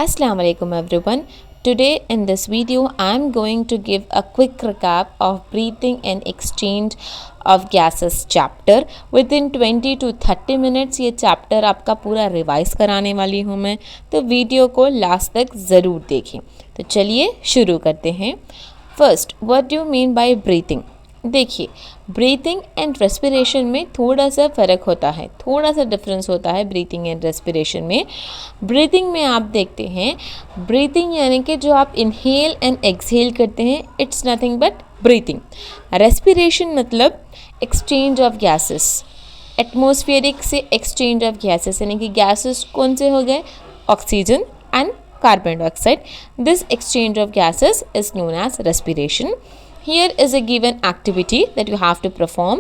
Assalamu alaikum everyone. Today in this video I am going to give a quick recap of breathing and exchange of gases chapter. Within 20 to 30 minutes ये chapter आपका पूरा revise कराने वाली हूँ मैं, तो video को last तक ज़रूर देखें। तो चलिए शुरू करते हैं। First, what do you mean by breathing? देखिए, ब्रीथिंग एंड रेस्पिरेशन में थोड़ा सा फ़र्क होता है, थोड़ा सा डिफरेंस होता है ब्रीथिंग एंड रेस्पिरेशन में। ब्रीथिंग में आप देखते हैं, ब्रीथिंग यानी कि जो आप इनहेल एंड एक्सहेल करते हैं, it's nothing but breathing. Respiration मतलब एक्सचेंज ऑफ गैसेस, एटमॉस्फेरिक से एक्सचेंज ऑफ गैसेस, यानी कि गैसेस कौन से हो गए? Oxygen and carbon dioxide. This exchange of gases is known as respiration. Here is a given activity that you have to perform.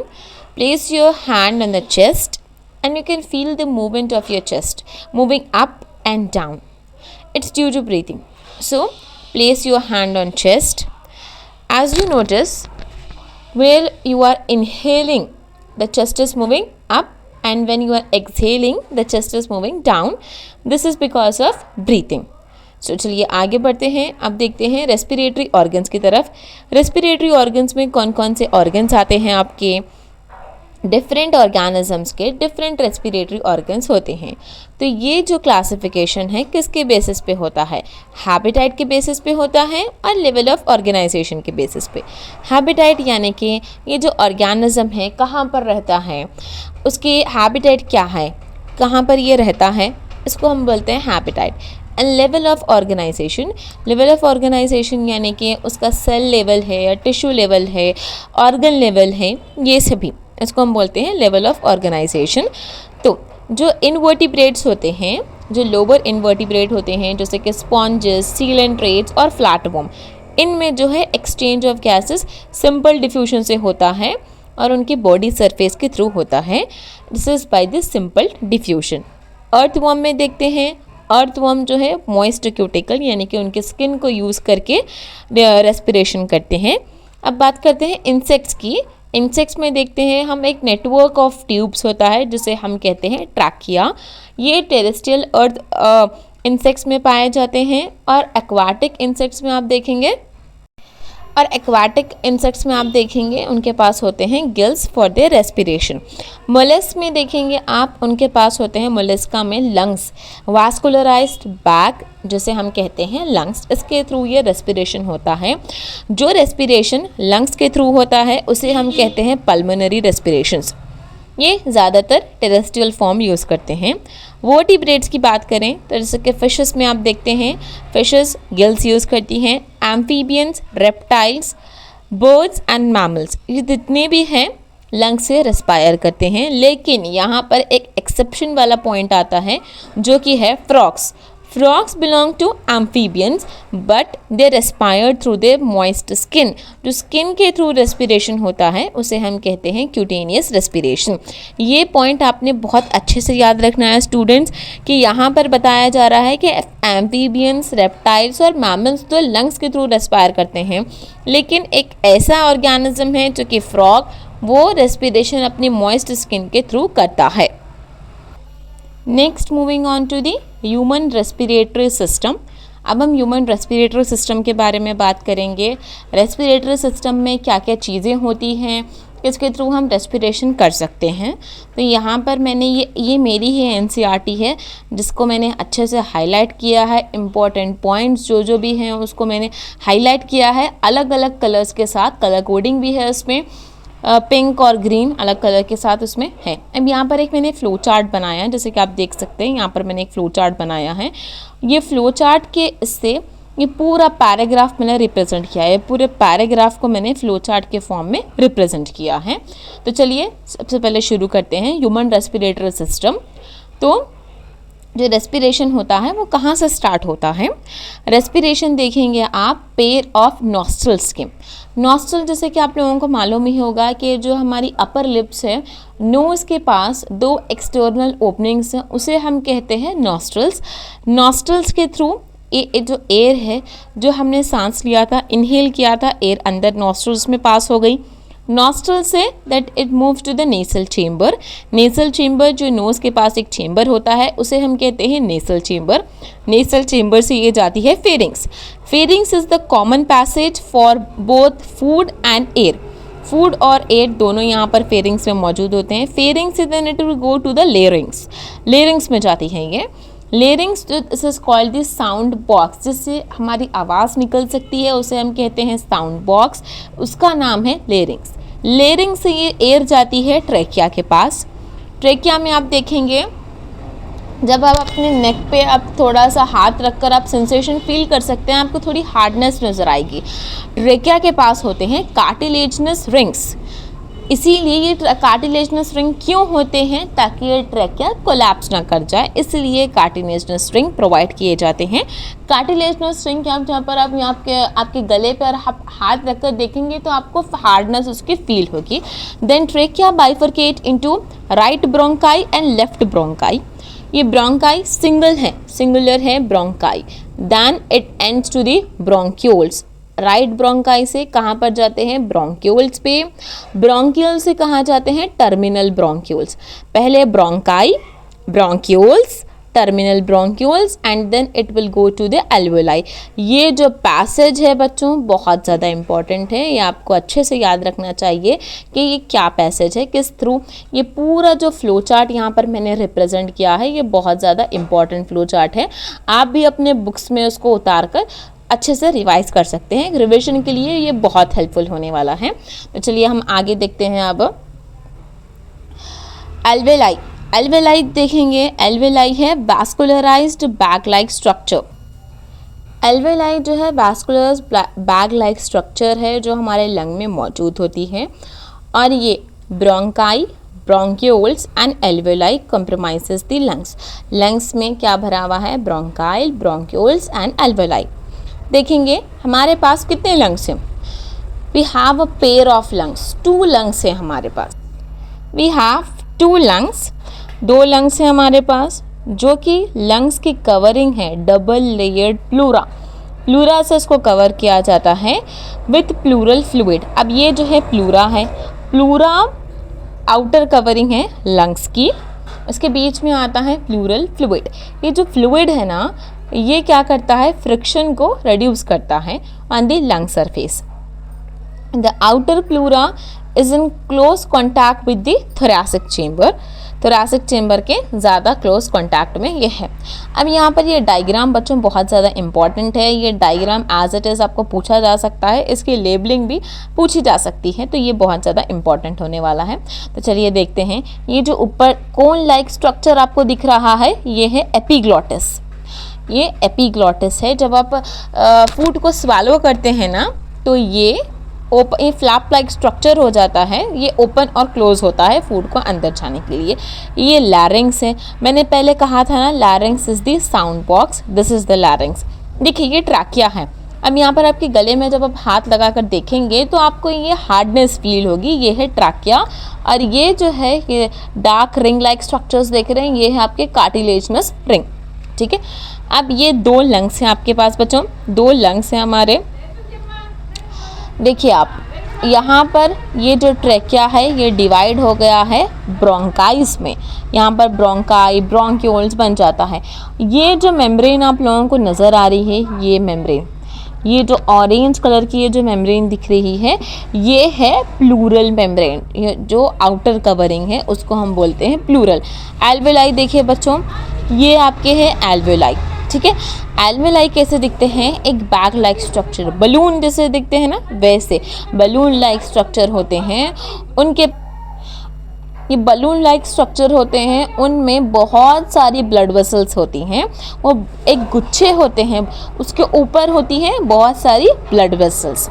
Place your hand on the chest and you can feel the movement of your chest moving up and down. It's due to breathing. So place your hand on chest. As you notice, where you are inhaling, the chest is moving up, and when you are exhaling, the chest is moving down. This is because of breathing. सो चलिए आगे बढ़ते हैं। अब देखते हैं respiratory organs की तरफ। Respiratory organs में कौन कौन से ऑर्गन्स आते हैं? आपके डिफरेंट ऑर्गेनिजम्स के डिफरेंट रेस्पिरेटरी ऑर्गन्स होते हैं। तो ये जो क्लासिफिकेशन है किसके बेसिस पे होता है? हैबिटेट के बेसिस पे होता है और लेवल ऑफ ऑर्गेनाइजेशन के बेसिस पे। हैबिटेट यानी कि ये जो ऑर्गेनिज्म है कहाँ पर रहता है, उसके हैबिटेट क्या है, कहाँ पर ये रहता है, इसको हम बोलते हैं habitat. And level of organisation, level of organisation यानी कि उसका सेल लेवल है या टिश्यू लेवल है, ऑर्गन लेवल है, ये सभी इसको हम बोलते हैं लेवल ऑफ ऑर्गेनाइजेशन। तो जो इनवर्टिब्रेट्स होते हैं, जो लोअर इनवर्टिब्रेट होते हैं, जैसे कि स्पॉन्जेस, सीलेंट्रेट्स और फ्लैटवर्म, इनमें जो है exchange of gases simple diffusion से होता है और उनकी बॉडी सरफेस के थ्रू होता है। This is by this simple diffusion. Earthworm में देखते हैं, अर्थवर्म जो है मॉइस्ट क्यूटिकल यानी कि उनके स्किन को यूज़ करके रेस्पिरेशन करते हैं। अब बात करते हैं इंसेक्ट्स की। इंसेक्ट्स में देखते हैं हम एक नेटवर्क ऑफ ट्यूब्स होता है जिसे हम कहते हैं ट्रैकिया। ये टेरेस्ट्रियल अर्थ इंसेक्ट्स में पाए जाते हैं और एक्वाटिक इंसेक्ट्स में आप देखेंगे उनके पास होते हैं gills for their respiration. Mollusc में देखेंगे आप, उनके पास होते हैं मोलस्का में लंग्स, वास्कुलराइज्ड बैक जिसे हम कहते हैं लंग्स, इसके थ्रू ये रेस्पिरेशन होता है। जो रेस्पिरेशन लंग्स के थ्रू होता है उसे हम कहते हैं पल्मोनरी रेस्पिरेशंस। ये ज़्यादातर टेरेस्ट्रियल फॉर्म यूज़ करते हैं। वर्टिब्रेट्स की बात करें तो जैसे कि फिशेस में आप देखते हैं, फिशेस गिल्स यूज़ करती हैं। Amphibians, reptiles, birds and mammals, ये जितने भी हैं लंग्स से रेस्पायर करते हैं। लेकिन यहाँ पर एक एक्सेप्शन वाला पॉइंट आता है जो कि है frogs. Frogs belong to amphibians but they respire through their moist skin. जो स्किन के थ्रू रेस्पिरेशन होता है उसे हम कहते हैं क्यूटेनियस रेस्पिरेशन। ये पॉइंट आपने बहुत अच्छे से याद रखना है स्टूडेंट्स कि यहाँ पर बताया जा रहा है कि एम्फीबियंस, रेप्टाइल्स और मैमल्स तो लंग्स के थ्रू रेस्पायर करते हैं, लेकिन एक ऐसा ऑर्गेनिज्म है जो कि फ्रॉग, वो रेस्पिरेशन अपनी मॉइस्ट स्किन के थ्रू करता है। Next, moving on to the human respiratory system. अब हम ह्यूमन रेस्पिरेटरी सिस्टम के बारे में बात करेंगे। रेस्पिरेटरी सिस्टम में क्या क्या चीज़ें होती हैं, इसके थ्रू हम रेस्पिरेशन कर सकते हैं। तो यहाँ पर मैंने ये मेरी ही एनसीईआरटी है जिसको मैंने अच्छे से हाईलाइट किया है। इम्पॉर्टेंट पॉइंट्स जो भी हैं उसको मैंने हाईलाइट किया है अलग अलग कलर्स के साथ। कलर कोडिंग भी है उसमें, पिंक और ग्रीन अलग कलर के साथ उसमें है। अब यहाँ पर एक मैंने फ़्लो चार्ट बनाया है, जैसे कि आप देख सकते हैं यहाँ पर मैंने एक फ़्लो चार्ट बनाया है। ये फ़्लो चार्ट के इससे ये पूरा पैराग्राफ मैंने रिप्रेजेंट किया है, पूरे पैराग्राफ को मैंने फ़्लो चार्ट के फॉर्म में रिप्रेजेंट किया है। तो चलिए सबसे पहले शुरू करते हैं ह्यूमन रेस्पिरेटरी सिस्टम। तो जो रेस्पिरेशन होता है वो कहाँ से स्टार्ट होता है? रेस्पिरेशन देखेंगे आप पेयर ऑफ नॉस्ट्रल्स के। नॉस्ट्रल जैसे कि आप लोगों को मालूम ही होगा कि जो हमारी अपर लिप्स है, नोज़ के पास दो एक्सटर्नल ओपनिंग्स हैं, उसे हम कहते हैं नॉस्ट्रल्स। नॉस्ट्रल्स के थ्रू ये जो एयर है, जो हमने सांस लिया था, इनहेल किया था, एयर अंदर नॉस्ट्रल्स में पास हो गई। नॉस्ट्रल से that it moves to the nasal chamber. Nasal chamber जो नोज के पास एक चेम्बर होता है उसे हम कहते हैं नेसल चेम्बर। नेसल चेम्बर से ये जाती है pharynx. Pharynx is the common passage for both food and air. Food और एयर दोनों यहाँ पर फेरिंग्स में मौजूद होते हैं। फेरिंग्स से then it will go to the larynx. Larynx में जाती है ये। Larynx this is called the sound box, जिससे हमारी आवाज़ निकल सकती है उसे हम कहते हैं साउंड बॉक्स, उसका नाम है लेरिंग्स। लेरिंग्स से ये एयर जाती है ट्रेकिया के पास। ट्रेकिया में आप देखेंगे जब आप अपने नेक पे आप थोड़ा सा हाथ रखकर आप सेंसेशन फील कर सकते हैं, आपको थोड़ी हार्डनेस नज़र आएगी। ट्रेकिया के पास होते हैं कार्टिलेजनस रिंग्स। इसीलिए ये कार्टिलेजनस रिंग क्यों होते हैं, ताकि ये ट्रेकिया कोलैप्स ना कर जाए, इसलिए कार्टिलेजनस रिंग प्रोवाइड किए जाते हैं। कार्टिलेजनस रिंग जहाँ पर आप यहाँ आपके गले पर आप हाथ रखकर देखेंगे तो आपको हार्डनेस उसकी फील होगी। Then trachea bifurcate into right bronchi and left bronchi. ये ब्रोंकाई सिंगुलर है bronchi. Then it ends to the bronchioles. Right bronchi से कहाँ पर जाते हैं, ब्रोंक्यूल्स पे। ब्रोंक्यूल से कहाँ जाते हैं, टर्मिनल ब्रोंक्यूल्स। पहले bronchi, bronchioles, terminal bronchioles and then it will go to the alveoli. ये जो पैसेज है बच्चों बहुत ज़्यादा इंपॉर्टेंट है, ये आपको अच्छे से याद रखना चाहिए कि ये क्या पैसेज है, किस थ्रू। ये पूरा जो फ्लो चार्ट यहाँ पर मैंने रिप्रेजेंट किया है ये बहुत ज़्यादा इंपॉर्टेंट फ्लो चार्ट है। आप भी अपने बुक्स में उसको उतार कर अच्छे से रिवाइज कर सकते हैं। रिविजन के लिए ये बहुत हेल्पफुल होने वाला है। तो चलिए हम आगे देखते हैं अब एल्वेलाई। एल्वेलाई देखेंगे, एल्वेलाई है vascularised bag like structure. Alveoli जो है वैस्कुलर बैग लाइक स्ट्रक्चर है जो हमारे लंग में मौजूद होती है, और ये bronchi, bronchioles and alveoli compromises the lungs. Lungs में क्या भरा हुआ है, ब्रोंकाइल, ब्रोंक्यूल्स एंड एल्वेलाई। देखेंगे हमारे पास कितने लंग्स हैं, we have a pair of lungs, 2 lungs हैं हमारे पास। वी हैव 2 लंग्स, 2 लंग्स हैं हमारे पास, जो कि लंग्स की कवरिंग है डबल लेयर्ड प्लूरा। प्लूरा से इसको कवर किया जाता है विथ प्लूरल फ्लूइड। अब ये जो है प्लूरा है, प्लूरा आउटर कवरिंग है लंग्स की, इसके बीच में आता है प्लूरल फ्लूइड। ये जो फ्लूइड है ना, ये क्या करता है, फ्रिक्शन को रिड्यूस करता है on the lung surface. The outer pleura is in close contact with the thoracic chamber. Thoracic chamber के ज़्यादा क्लोज कॉन्टैक्ट में ये है। अब यहाँ पर ये डायग्राम बच्चों बहुत ज़्यादा इंपॉर्टेंट है। ये डायग्राम एज इट इज़ आपको पूछा जा सकता है, इसकी लेबलिंग भी पूछी जा सकती है, तो ये बहुत ज़्यादा इंपॉर्टेंट होने वाला है। तो चलिए देखते हैं, ये जो ऊपर कोन लाइक स्ट्रक्चर आपको दिख रहा है ये है एपिग्लॉटिस। ये एपिग्लॉटिस है। जब आप फूड को स्वैलो करते हैं ना तो ये फ्लैप लाइक स्ट्रक्चर हो जाता है, ये ओपन और क्लोज होता है फूड को अंदर जाने के लिए। ये लैरिंग्स है। मैंने पहले कहा था ना, लैरिंग्स is the sound box, this is the larynx. देखिए ये ट्रैकिया है। अब यहाँ पर आपके गले में जब आप हाथ लगा कर देखेंगे तो आपको ये हार्डनेस फील होगी, ये है ट्रैकिया। और ये जो है ये डार्क रिंग लाइक स्ट्रक्चर्स देख रहे हैं, ये है आपके कार्टिलेजनस रिंग। ठीक है, अब ये 2 लंग्स हैं आपके पास बच्चों, 2 लंग्स हैं हमारे। देखिए आप यहाँ पर ये जो ट्रेकिया है ये डिवाइड हो गया है ब्रोंकाइस में। यहाँ पर ब्रोंकाई, ब्रोंक्यूल्स बन जाता है। ये जो मेम्ब्रेन आप लोगों को नज़र आ रही है, ये मेम्ब्रेन, ये जो ऑरेंज कलर की ये जो मेम्ब्रेन दिख रही है ये है प्लूरल मेम्ब्रेन। ये जो आउटर कवरिंग है उसको हम बोलते हैं प्लूरल। एल्वेलाई देखिए बच्चों, ये आपके हैं एल्वेलाई। ठीक है, एल्वेलाई कैसे दिखते हैं, एक बैग लाइक स्ट्रक्चर, बलून जैसे दिखते हैं ना वैसे बलून लाइक स्ट्रक्चर होते हैं उनके। ये बलून लाइक स्ट्रक्चर होते हैं, उनमें बहुत सारी ब्लड वेसल्स होती हैं, वो एक गुच्छे होते हैं, उसके ऊपर होती हैं बहुत सारी ब्लड वेसल्स।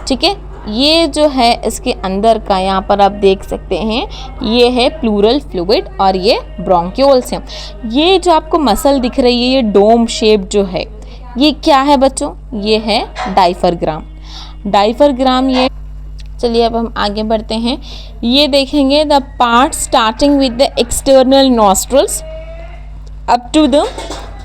ठीक है, ये जो है इसके अंदर का यहाँ पर आप देख सकते हैं, ये है प्लूरल फ्लूइड और ये ब्रोंक्यूल्स हैं। ये जो आपको मसल दिख रही है ये डोम शेप जो है, ये क्या है बच्चों, ये है डायफ्राम। डायफ्राम ये, चलिए अब हम आगे बढ़ते हैं। ये देखेंगे the part starting with the external nostrils up to the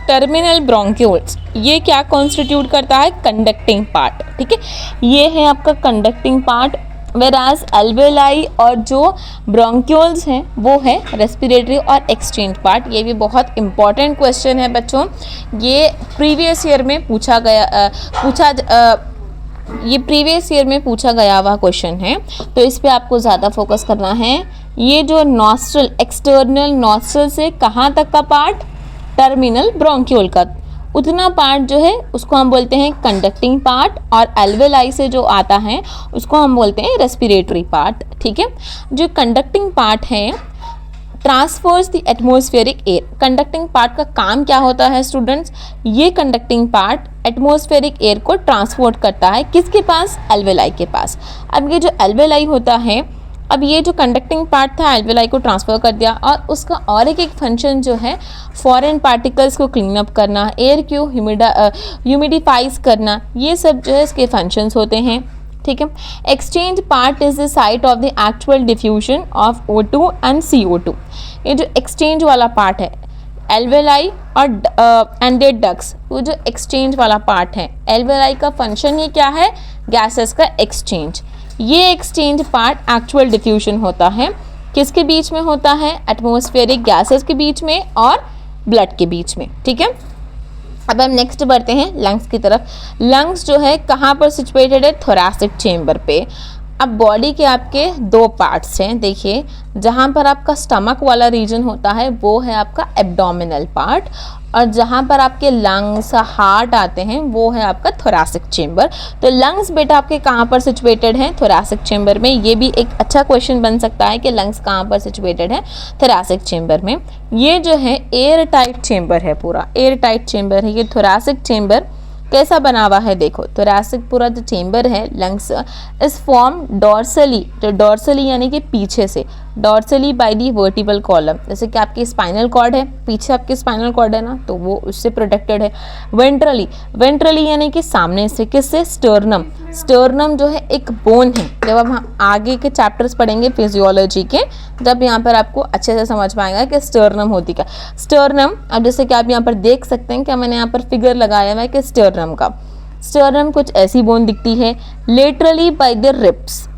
terminal bronchioles. ये क्या कॉन्स्टिट्यूट करता है, कंडक्टिंग पार्ट। ठीक है, ये है आपका कंडक्टिंग पार्ट वेराज एल्वेलाई और जो ब्रोंक्यूल्स हैं वो है रेस्पिरेटरी और एक्सचेंज पार्ट। ये भी बहुत इंपॉर्टेंट क्वेश्चन है बच्चों, ये प्रीवियस ईयर में पूछा गया हुआ क्वेश्चन है, तो इस पे आपको ज़्यादा फोकस करना है। ये जो नॉस्ट्रल, एक्सटर्नल नॉस्ट्रल से कहाँ तक का पार्ट, टर्मिनल ब्रोंक्यूल का उतना पार्ट जो है उसको हम बोलते हैं कंडक्टिंग पार्ट, और एल्वेलाई से जो आता है उसको हम बोलते हैं रेस्पिरेटरी पार्ट। ठीक है, जो कंडक्टिंग पार्ट है transverse the atmospheric air. Conducting part का काम क्या होता है स्टूडेंट्स, ये कंडक्टिंग पार्ट एटमॉस्फेरिक एयर को ट्रांसपोर्ट करता है किसके पास, एल्वेलाई के पास। अब ये जो एल्वेलाई होता है, अब ये जो कंडक्टिंग पार्ट था एल्वेलाई को ट्रांसफ़र कर दिया, और उसका और एक फंक्शन जो है फॉरेन पार्टिकल्स को क्लीन अप करना, एयर को ह्यूमिडिफाइज करना, ये सब जो है इसके फंक्शंस होते हैं। ठीक है, exchange part is the site of the actual diffusion of O2 and CO2। ये जो एक्सचेंज वाला पार्ट है एल्वेलाई और एंडेड डक्ट्स, वो जो एक्सचेंज वाला पार्ट है, एल्वेलाई का फंक्शन ही क्या है, गैसेस का एक्सचेंज। ये एक्सचेंज पार्ट एक्चुअल डिफ्यूजन होता है, किसके बीच में होता है, एटमॉस्फेरिक गैसेस के बीच में और ब्लड के बीच में। ठीक है, अब हम नेक्स्ट बढ़ते हैं लंग्स की तरफ। लंग्स जो है कहाँ पर सिचुएटेड है, थोरैसिक चेम्बर पे। अब बॉडी के आपके दो पार्ट्स हैं, देखिए जहाँ पर आपका स्टमक वाला रीजन होता है वो है आपका एब्डोमिनल पार्ट, और जहाँ पर आपके लंग्स हार्ट आते हैं वो है आपका थोरैसिक चेम्बर। तो लंग्स बेटा आपके कहाँ पर सिचुएटेड हैं, थोरैसिक चेम्बर में। ये भी एक अच्छा क्वेश्चन बन सकता है कि लंग्स कहाँ पर सिचुएटेड है, थोरैसिक चेम्बर में। ये जो है एयर टाइट चेम्बर है, पूरा एयर टाइट चेम्बर है ये थोरैसिक चेम्बर। कैसा बना हुआ है देखो, थोरैसिक पूरा जो चेम्बर है लंग्स इस फॉर्म डॉर्सली, तो डॉर्सली यानी कि पीछे से, dorsally by the vertebral column. जैसे कि आपकी स्पाइनल कॉर्ड है, पीछे आपकी स्पाइनल कॉर्ड है ना, तो वो उससे प्रोटेक्टेड है। वेंट्रली, वेंट्रली यानी कि सामने से, किससे, स्टर्नम। स्टर्नम जो है एक बोन है, जब हम आगे के चैप्टर्स पढ़ेंगे फिजियोलॉजी के, जब यहाँ पर आपको अच्छे से समझ पाएगा कि स्टर्नम होती क्या। स्टर्नम, अब जैसे कि आप यहाँ पर देख सकते हैं कि मैंने यहाँ पर फिगर लगाया हुआ है कि स्टर्नम का, स्टर्नम कुछ ऐसी बोन दिखती है। Laterally by the ribs,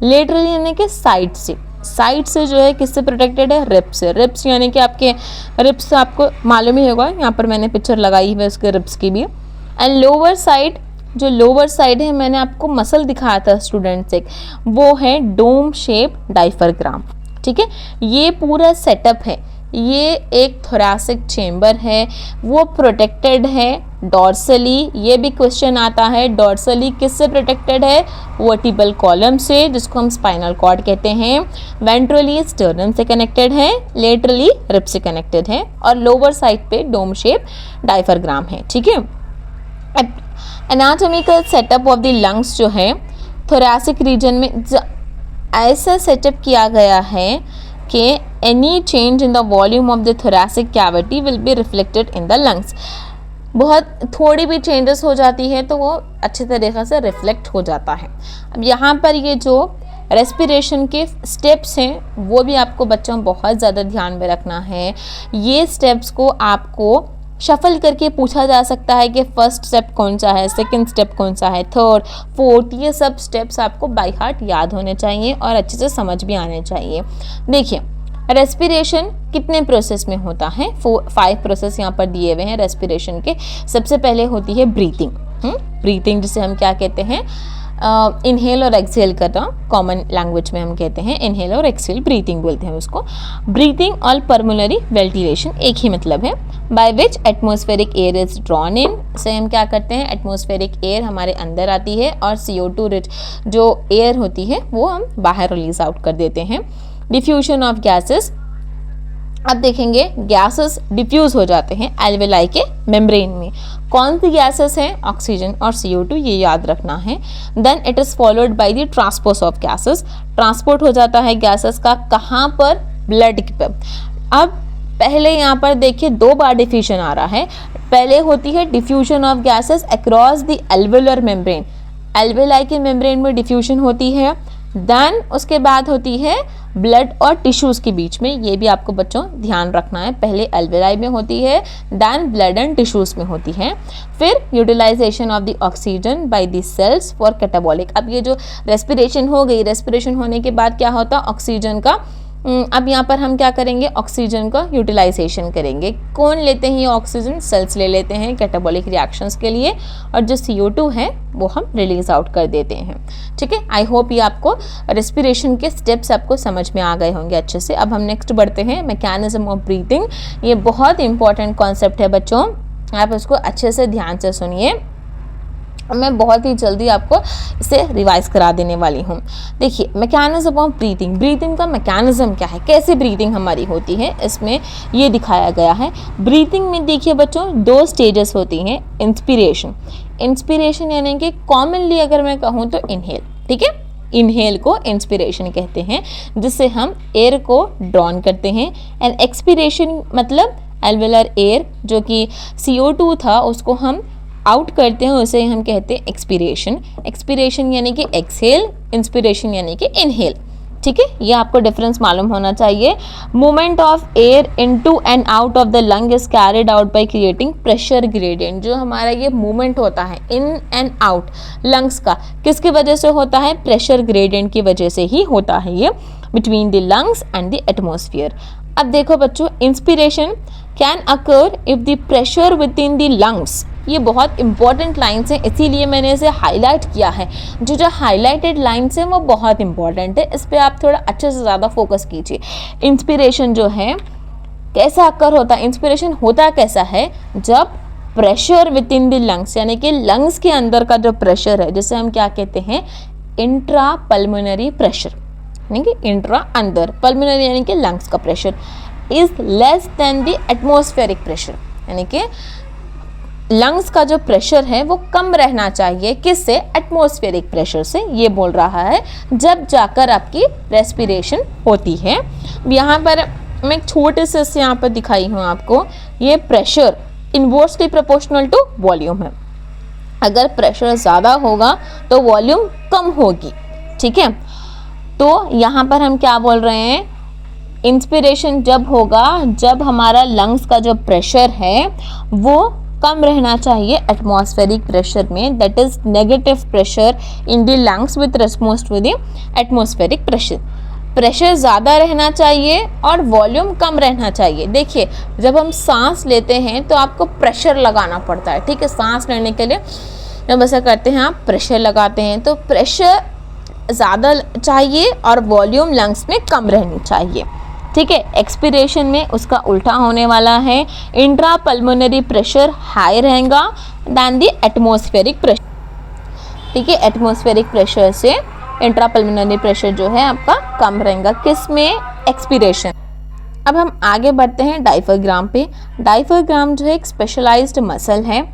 laterally यानी कि साइड से, साइड से जो है किससे प्रोटेक्टेड है, रिब्स से। रिब्स यानी कि आपके रिब्स आपको मालूम ही होगा, यहाँ पर मैंने पिक्चर लगाई है उसके रिब्स की भी। एंड लोअर साइड, जो लोअर साइड है मैंने आपको मसल दिखाया था स्टूडेंट्स एक, वो है डोम शेप डायफ्राम। ठीक है, ये पूरा सेटअप है, ये एक थोरैसिक चेम्बर है, वो प्रोटेक्टेड है डॉर्सली। ये भी क्वेश्चन आता है, डॉर्सली किससे प्रोटेक्टेड है, वर्टिबल कॉलम से, जिसको हम स्पाइनल कॉर्ड कहते हैं। वेंट्रली स्टर्नम से कनेक्टेड है, लेटरली रिब से कनेक्टेड है, और लोअर साइड पे डोम शेप डायफ्राम है। ठीक है, anatomical setup of the lungs जो है थोरैसिक रीजन में ऐसा सेटअप किया गया है कि any change in the volume of the thoracic cavity will be reflected in the lungs. बहुत थोड़ी भी चेंजेस हो जाती है तो वो अच्छे तरीके से रिफ्लेक्ट हो जाता है। अब यहाँ पर ये जो रेस्पिरेशन के स्टेप्स हैं वो भी आपको बच्चों बहुत ज़्यादा ध्यान में रखना है। ये स्टेप्स को आपको शफल करके पूछा जा सकता है कि फर्स्ट स्टेप कौन सा है, सेकंड स्टेप कौन सा है, थर्ड, फोर्थ, ये सब स्टेप्स आपको बाय हार्ट याद होने चाहिए और अच्छे से समझ भी आने चाहिए। देखिए रेस्पिरेशन कितने प्रोसेस में होता है, 5 प्रोसेस यहाँ पर दिए हुए हैं रेस्पिरेशन के। सबसे पहले होती है ब्रीथिंग। ब्रीथिंग जिसे हम क्या कहते हैं, इनहेल और एक्सहेल करना, कॉमन लैंग्वेज में हम कहते हैं इनहेल और एक्सहेल, ब्रीथिंग बोलते हैं उसको। ब्रीथिंग और पल्मोनरी वेंटिलेशन एक ही मतलब है। By which atmospheric air is drawn in, से हम क्या करते हैं, एटमॉस्फेरिक एयर हमारे अंदर आती है और CO2 रिच जो एयर होती है वो हम बाहर रिलीज आउट कर देते हैं। डिफ्यूजन ऑफ गैसेस, अब देखेंगे गैसेस डिफ्यूज हो जाते हैं एल्वेलाई के मेम्ब्रेन में। कौन सी गैसेस हैं, ऑक्सीजन और CO2, ये याद रखना है। Then it is followed by the transport of gases, transport हो जाता है गैसेस का कहाँ पर, ब्लड पर। अब पहले यहाँ पर देखिए 2 बार डिफ्यूजन आ रहा है। पहले होती है diffusion of gases across the alveolar membrane, alveoli के मेम्ब्रेन में डिफ्यूजन होती है। देन उसके बाद होती है ब्लड और टिश्यूज़ के बीच में, ये भी आपको बच्चों ध्यान रखना है, पहले अल्वेलाई में होती है, देन ब्लड एंड टिश्यूज़ में होती है, फिर utilisation of the oxygen by the cells for catabolic. अब ये जो रेस्पिरेशन हो गई, रेस्पिरेशन होने के बाद क्या होता है ऑक्सीजन का, अब यहाँ पर हम क्या करेंगे, ऑक्सीजन का यूटिलाइजेशन करेंगे। कौन लेते हैं ये ऑक्सीजन, सेल्स ले लेते हैं कैटाबॉलिक रिएक्शंस के लिए, और जो CO2 है वो हम रिलीज आउट कर देते हैं। ठीक है, आई होप ये आपको रेस्पिरेशन के स्टेप्स आपको समझ में आ गए होंगे अच्छे से। अब हम नेक्स्ट बढ़ते हैं, मैकेनिज्म ऑफ ब्रीथिंग। ये बहुत इंपॉर्टेंट कॉन्सेप्ट है बच्चों, आप इसको अच्छे से ध्यान से सुनिए, मैं बहुत ही जल्दी आपको इसे रिवाइज करा देने वाली हूँ। देखिए, मैकेनिज्म ऑफ ब्रीथिंग, ब्रीथिंग का मैकेनिज्म क्या है, कैसे ब्रीथिंग हमारी होती है, इसमें ये दिखाया गया है। ब्रीथिंग में देखिए बच्चों 2 स्टेजेस होती हैं। इंस्पिरेशन, इंस्पिरेशन यानी कि कॉमनली अगर मैं कहूँ तो इनहेल, ठीक है, इनहेल को इंस्पिरेशन कहते हैं, जिससे हम एयर को ड्रॉन करते हैं। एंड एक्सपिरेशन मतलब एल्वेलर एयर, जो कि CO2 था उसको हम आउट करते हैं, उसे हम कहते हैं एक्सपिरेशन। एक्सपिरेशन यानी कि एक्सहेल, इंस्पिरेशन यानी कि इनहेल। ठीक है, ये आपको डिफरेंस मालूम होना चाहिए। Movement of air into and out of the lung is carried out by creating pressure gradient. जो हमारा ये मूवमेंट होता है इन एंड आउट लंग्स का, किसकी वजह से होता है, प्रेशर ग्रेडियंट की वजह से ही होता है ये, between the lungs and the atmosphere. अब देखो बच्चों, inspiration can occur if the pressure with in the lungs, ये बहुत इंपॉर्टेंट लाइन्स हैं, इसीलिए मैंने इसे हाईलाइट किया है। जो हाईलाइटेड लाइन्स हैं वो बहुत इंपॉर्टेंट है, इस पर आप थोड़ा अच्छे से ज़्यादा फोकस कीजिए। इंस्पिरेशन जो है कैसा अकर होता है, इंस्पिरेशन होता कैसा है, जब pressure with in the lungs, यानी कि लंग्स के अंदर का जो प्रेशर है, जिसे हम क्या कहते हैं, इंट्रा पल्मोनरी प्रेशर, यानी कि इंट्रा अंदर, पल्मोनरी यानी कि लंग्स का pressure, is less than the atmospheric pressure, यानी कि लंग्स का जो प्रेशर है वो कम रहना चाहिए, किससे, एटमॉस्फेरिक प्रेशर से, ये बोल रहा है, जब जाकर आपकी रेस्पिरेशन होती है। यहाँ पर मैं एक छोटे से यहाँ पर दिखाई हूँ आपको, ये pressure inversely proportional to volume है। अगर प्रेशर ज़्यादा होगा तो वॉल्यूम कम होगी। ठीक है, तो यहाँ पर हम क्या बोल रहे हैं, इंस्पिरेशन जब होगा जब हमारा लंग्स का जो प्रेशर है वो कम रहना चाहिए एटमॉस्फेरिक प्रेशर में, that is negative pressure in the lungs with response to the atmospheric pressure. Pressure ज़्यादा रहना चाहिए और वॉल्यूम कम रहना चाहिए। देखिए, जब हम सांस लेते हैं तो आपको प्रेशर लगाना पड़ता है। ठीक है, सांस लेने के लिए जब ऐसा करते हैं आप प्रेशर लगाते हैं, तो प्रेशर ज़्यादा चाहिए और वॉल्यूम लंग्स में कम रहनी चाहिए। ठीक है, एक्सपिरेशन में उसका उल्टा होने वाला है, इंट्रा पल्मोनरी प्रेशर हाई रहेगा दैन दी एटमॉस्फेरिक प्रेशर। ठीक है, एटमॉस्फेरिक प्रेशर से इंट्रा पल्मोनरी प्रेशर जो है आपका कम रहेगा, किस में, एक्सपिरेशन। अब हम आगे बढ़ते हैं डायफ्राम पे। डायफ्राम जो है एक स्पेशलाइज्ड मसल है,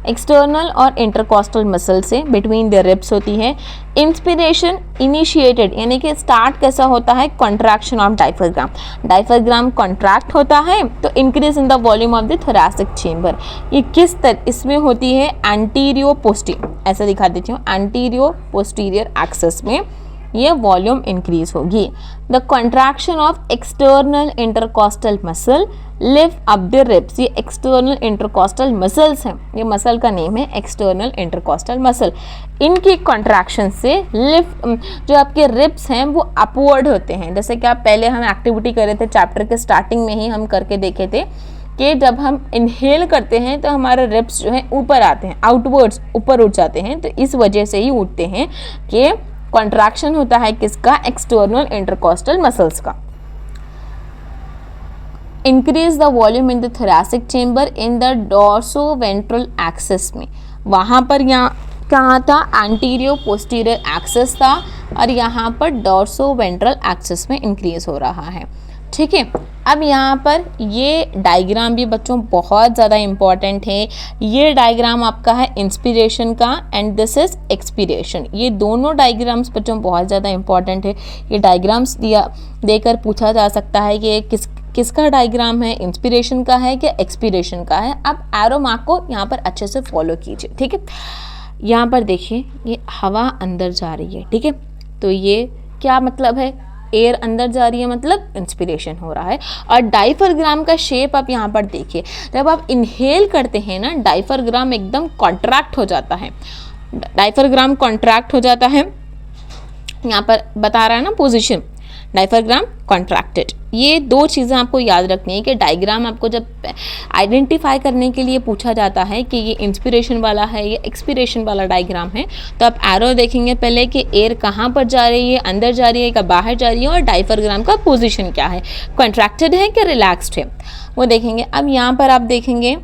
एक्सटर्नल और इंटरकॉस्टल मसल से बिटवीन द रिब्स होती है। इंस्पिरेशन इनिशिएटेड यानी कि स्टार्ट कैसा होता है, contraction of diaphragm, diaphragm contract होता है तो increase in the volume of the thoracic chamber. ये किस तरह इसमें होती है, एंटीरियो पोस्टीरियर, ऐसा दिखा देती हूँ, एंटीरियो पोस्टीरियर एक्सिस में ये वॉल्यूम इंक्रीज होगी। The contraction of external intercostal muscle lift up the ribs, ये एक्सटर्नल इंटरकॉस्टल मसल्स हैं, ये मसल का नेम है एक्सटर्नल इंटरकॉस्टल मसल। इनकी कॉन्ट्रैक्शन से लिफ्ट जो आपके रिब्स हैं वो अपवर्ड होते हैं। जैसे कि आप पहले हम एक्टिविटी कर रहे थे चैप्टर के स्टार्टिंग में ही हम करके देखे थे कि जब हम इनहेल करते हैं तो हमारे रिब्स जो हैं ऊपर आते हैं, आउटवर्ड्स ऊपर उठ जाते हैं, तो इस वजह से ही उठते हैं कि कॉन्ट्रैक्शन होता है किसका, एक्सटर्नल इंटरकॉस्टल मसल्स का। Increase the volume in the thoracic chamber in the dorsoventral axis में, वहाँ पर यहाँ कहाँ था, एंटीरियो पोस्टीरियर एक्सिस था और यहाँ पर डॉर्सोवेंट्रल एक्सिस में इंक्रीज हो रहा है। ठीक है, अब यहाँ पर ये डायग्राम भी बच्चों बहुत ज़्यादा इम्पॉर्टेंट है। ये डायग्राम आपका है इंस्पिरेशन का एंड दिस इज एक्सपिरेशन। ये दोनों डायग्राम्स बच्चों बहुत ज़्यादा इम्पॉर्टेंट है। ये डायग्राम्स देकर पूछा जा सकता है कि ये किसका डायग्राम है, इंस्पिरेशन का है कि एक्सपिरेशन का है। अब एरो मार्क को यहाँ पर अच्छे से फॉलो कीजिए। ठीक है, यहाँ पर देखिए ये हवा अंदर जा रही है। ठीक है, तो ये क्या मतलब है, एयर अंदर जा रही है मतलब इंस्पिरेशन हो रहा है। और डायफ्राम का शेप आप यहाँ पर देखिए, जब आप इनहेल करते हैं ना, डायफ्राम एकदम कॉन्ट्रैक्ट हो जाता है, डायफ्राम कॉन्ट्रैक्ट हो जाता है, यहाँ पर बता रहा है ना पोजीशन, डायफ्राम कॉन्ट्रैक्टेड। ये दो चीज़ें आपको याद रखनी है कि डायग्राम आपको जब आइडेंटिफाई करने के लिए पूछा जाता है कि ये इंस्पिरेशन वाला है या एक्सपिरेशन वाला डायग्राम है, तो आप एरो देखेंगे पहले कि एयर कहाँ पर जा रही है, अंदर जा रही है या बाहर जा रही है, और डायफ्राम का पोजीशन क्या है, कॉन्ट्रैक्टेड है कि रिलैक्स्ड है, वो देखेंगे। अब यहाँ पर आप देखेंगे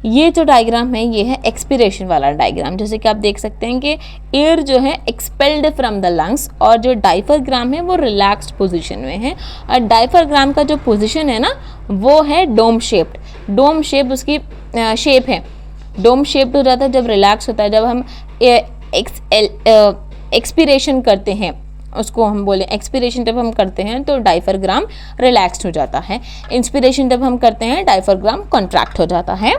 ये जो डायग्राम है ये है एक्सपिरेशन वाला डायग्राम, जैसे कि आप देख सकते हैं कि एयर जो है एक्सपेल्ड फ्रॉम द लंग्स, और जो डायफ्राम है वो रिलैक्स्ड पोजीशन में है। और डायफ्राम का जो पोजीशन है ना वो है डोम शेप्ड, डोम शेप उसकी शेप है, डोम शेप्ड हो जाता है जब रिलैक्स होता है। जब हम एक्सपिरेशन करते हैं, उसको हम बोले एक्सपिरेशन जब हम करते हैं तो डायफ्राम रिलैक्स्ड हो जाता है, इंस्पिरेशन जब हम करते हैं डायफ्राम कॉन्ट्रैक्ट हो जाता है।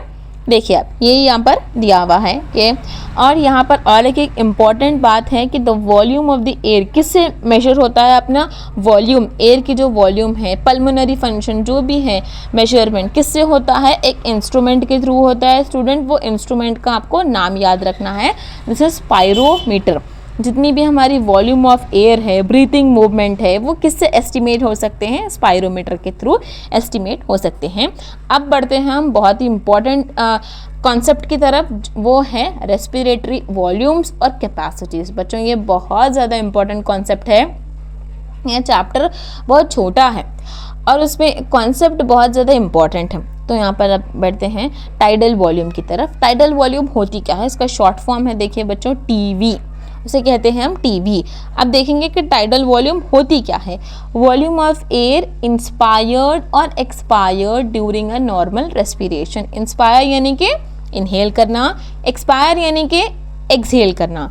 देखिए आप ये यहाँ पर दिया हुआ है कि, और यहाँ पर और एक इम्पॉर्टेंट बात है कि the volume of the air किससे मेजर होता है, अपना वॉल्यूम, एयर की जो वॉल्यूम है, पल्मोनरी फंक्शन जो भी है मेजरमेंट किससे होता है, एक इंस्ट्रूमेंट के थ्रू होता है। स्टूडेंट वो इंस्ट्रूमेंट का आपको नाम याद रखना है, दिस इज स्पायरोमीटर। जितनी भी हमारी वॉल्यूम ऑफ एयर है, ब्रीथिंग मूवमेंट है, वो किससे एस्टिमेट हो सकते हैं, स्पायरोमीटर के थ्रू एस्टिमेट हो सकते हैं। अब बढ़ते हैं हम बहुत ही इंपॉर्टेंट कॉन्सेप्ट की तरफ, वो है रेस्पिरेटरी वॉल्यूम्स और कैपेसिटीज़। बच्चों ये बहुत ज़्यादा इंपॉर्टेंट कॉन्सेप्ट है, यह चैप्टर बहुत छोटा है और उसमें कॉन्सेप्ट बहुत ज़्यादा इंपॉर्टेंट है। तो यहाँ पर अब बढ़ते हैं टाइडल वॉल्यूम की तरफ। टाइडल वॉल्यूम होती क्या है, इसका शॉर्ट फॉर्म है देखिए बच्चों टीवी, उसे कहते हैं हम टीवी। अब देखेंगे कि टाइडल वॉल्यूम होती क्या है, वॉल्यूम ऑफ एयर इंस्पायर्ड और expired during a normal respiration. Inspire यानी कि इनहेल करना, एक्सपायर यानी कि एक्सहेल करना।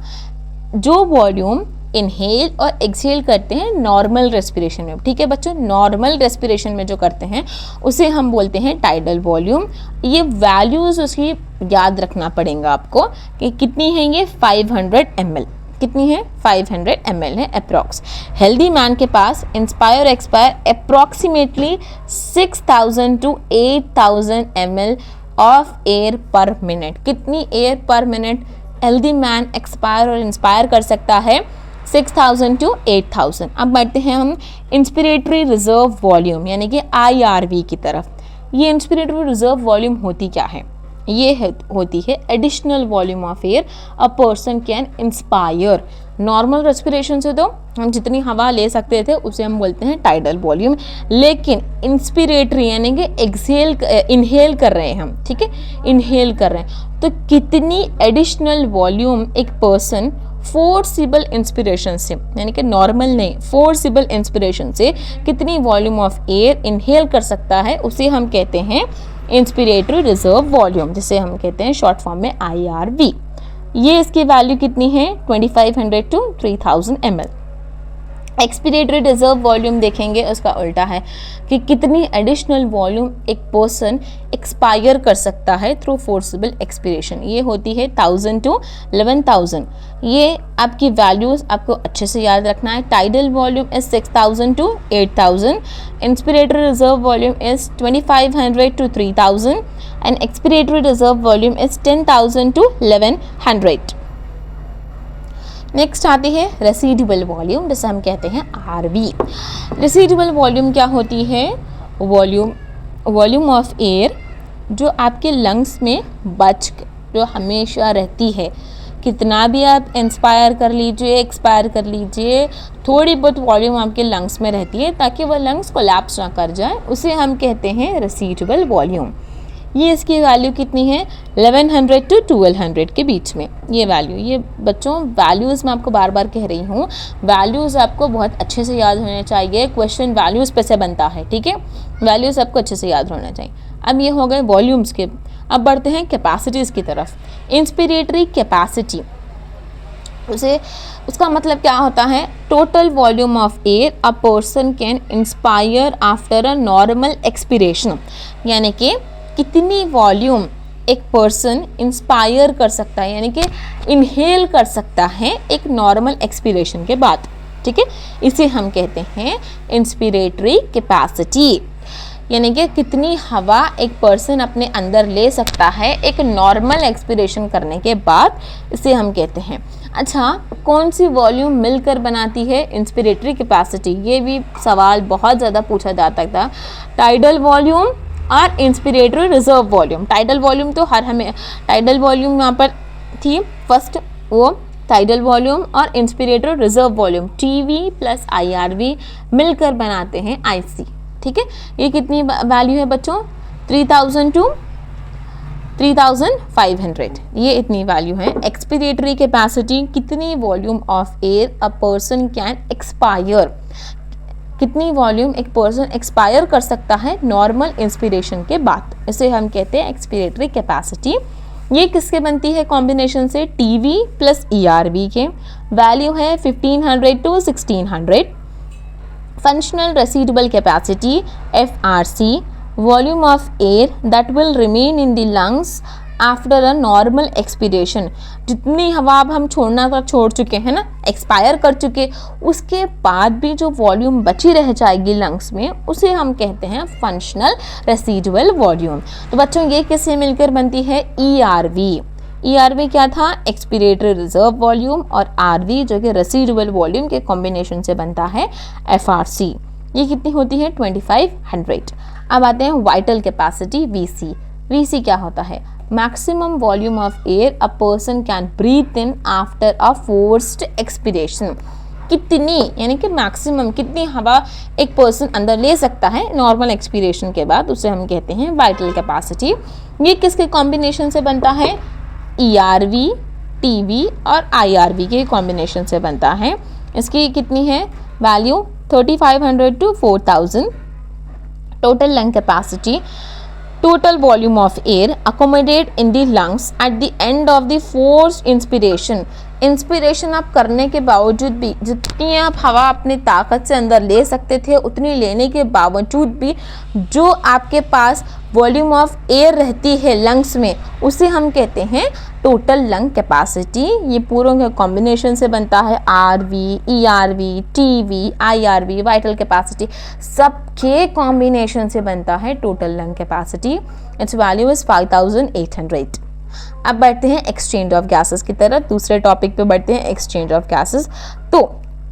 जो वॉल्यूम इनहेल और एक्सहेल करते हैं नॉर्मल रेस्पिरेशन में, ठीक है बच्चों, नॉर्मल रेस्पिरेशन में जो करते हैं उसे हम बोलते हैं टाइडल वॉल्यूम। ये वैल्यूज़ उसकी याद रखना पड़ेगा आपको कि कितनी है, ये 500 ml, कितनी है 500 ml है अप्रॉक्स। हेल्दी मैन के पास inspire expire approximately 6000 to 8000 ml of air per minute. कितनी air per minute healthy man expire और इंस्पायर कर सकता है, 6000 to 8000। अब बढ़ते हैं हम इंस्पिरेटरी रिजर्व वॉल्यूम यानी कि IRV की तरफ। ये इंस्पिरेटरी रिजर्व वॉल्यूम होती क्या है, ये होती है additional volume of air a person can inspire. Normal respiration से तो हम जितनी हवा ले सकते थे उसे हम बोलते हैं टाइडल वॉल्यूम, लेकिन इंस्पिरेटरी यानी कि एक्सहेल इनहेल कर रहे हैं हम, ठीक है, इनहेल कर रहे हैं, तो कितनी एडिशनल वॉल्यूम एक पर्सन फोर्सिबल इंस्पिरेशन से, यानी कि नॉर्मल नहीं, फोर्सिबल इंस्पिरेशन से कितनी वॉल्यूम ऑफ एयर इनहेल कर सकता है, उसे हम कहते हैं इंस्पिरेटरी रिजर्व वॉल्यूम, जिसे हम कहते हैं शॉर्ट फॉर्म में IRV। ये इसकी वैल्यू कितनी है 2500 to 3000 ml। Expiratory reserve volume देखेंगे उसका उल्टा है कि कितनी एडिशनल वॉल्यूम एक पर्सन एक्सपायर कर सकता है थ्रू फोर्सिबल एक्सपिरेशन। ये होती है 1000 to 11000। ये आपकी वैल्यूज़ आपको अच्छे से याद रखना है। Tidal volume is 6000 to 8000, inspiratory reserve volume is 2500 to 3000 and expiratory reserve volume is 10000 to 1100। Next आती है रेसिडुअल वॉल्यूम, जिसे हम कहते हैं RV। रेसिडुअल वॉल्यूम क्या होती है, वॉल्यूम ऑफ एयर जो आपके लंग्स में बच जो हमेशा रहती है। कितना भी आप इंस्पायर कर लीजिए, एक्सपायर कर लीजिए, थोड़ी बहुत वॉल्यूम आपके लंग्स में रहती है ताकि वह लंग्स कोलैप्स ना कर जाए, उसे हम कहते हैं रेसिडुअल वॉल्यूम। ये इसकी वैल्यू कितनी है 1100 to 1200 के बीच में ये वैल्यू। ये बच्चों वैल्यूज़ मैं आपको बार बार कह रही हूँ, वैल्यूज़ आपको बहुत अच्छे से याद होने चाहिए, क्वेश्चन वैल्यूज़ पे से बनता है, ठीक है, वैल्यूज़ आपको अच्छे से याद होना चाहिए। अब ये हो गए वॉल्यूम्स के। अब बढ़ते हैं कैपेसिटीज़ की तरफ। इंस्पिरेटरी कैपेसिटी उसका मतलब क्या होता है, total volume of air a person can inspire after a normal expiration, यानी कि कितनी वॉल्यूम एक पर्सन इंस्पायर कर सकता है, यानी कि इनहेल कर सकता है एक नॉर्मल एक्सपिरेशन के बाद, ठीक है, इसे हम कहते हैं इंस्पिरेटरी कैपेसिटी, यानी कि कितनी हवा एक पर्सन अपने अंदर ले सकता है एक नॉर्मल एक्सपिरेशन करने के बाद, इसे हम कहते हैं। अच्छा, कौन सी वॉल्यूम मिलकर बनाती है इंस्पिरेटरी कैपेसिटी? ये भी सवाल बहुत ज़्यादा पूछा जाता था। टाइडल वॉल्यूम और inspiratory reserve volume. Tidal volume तो टाइडल वॉल्यूम यहाँ पर थी फर्स्ट, वो टाइडल वॉल्यूम और inspiratory reserve volume TV plus IRV मिलकर बनाते हैं IC। ठीक है, ये कितनी वैल्यू है बच्चों? 3000 टू 3500, ये इतनी वैल्यू है। एक्सपिरेटरी कैपेसिटी, कितनी volume of air a person can expire, कितनी वॉल्यूम एक पर्सन एक्सपायर कर सकता है नॉर्मल इंस्पिरेशन के बाद, इसे हम कहते हैं एक्सपिरेटरी कैपेसिटी। ये किसके बनती है कॉम्बिनेशन से? टीवी प्लस ERV के। वैल्यू है 1500 to 1600। Functional residual capacity FRC, volume of air that will remain in the lungs after a normal expiration. जितनी हवा अब हम छोड़ना था छोड़ चुके हैं ना, एक्सपायर कर चुके, उसके बाद भी जो वॉल्यूम बची रह जाएगी लंग्स में, उसे हम कहते हैं फंक्शनल रेसिडुअल वॉल्यूम। तो बच्चों ये किससे मिलकर बनती है? ERV। ERV क्या था? एक्सपिरेटरी रिजर्व वॉल्यूम, और RV जो कि रेसिडुअल वॉल्यूम के कॉम्बिनेशन से बनता है FRC। ये कितनी होती है? 2500। अब आते हैं वाइटल कैपेसिटी VC। VC क्या होता है? Maximum volume of air a person can breathe in after a forced expiration. कितनी, यानी कि मैक्सिमम कितनी हवा एक पर्सन अंदर ले सकता है नॉर्मल एक्सपिरेशन के बाद, उसे हम कहते हैं वाइटल कैपेसिटी। ये किसके कॉम्बिनेशन से बनता है? ERV, TV और IRV के कॉम्बिनेशन से बनता है। इसकी कितनी है value? 3500 to 4000। Total lung capacity, total volume of air accommodated in the lungs at the end of the forced inspiration। Inspiration आप करने के बावजूद भी जितनी आप हवा अपनी ताकत से अंदर ले सकते थे, उतनी लेने के बावजूद भी जो आपके पास वॉल्यूम ऑफ एयर रहती है लंग्स में, उसे हम कहते हैं टोटल लंग कैपेसिटी। ये पूरों के कॉम्बिनेशन से बनता है RV, ERV, TV, IRV, vital capacity, सबके कॉम्बिनेशन से बनता है total lung capacity. It's value is 5800। अब बढ़ते हैं एक्सचेंज ऑफ गैसेस की तरफ, दूसरे टॉपिक पे बढ़ते हैं एक्सचेंज ऑफ गैसेस। तो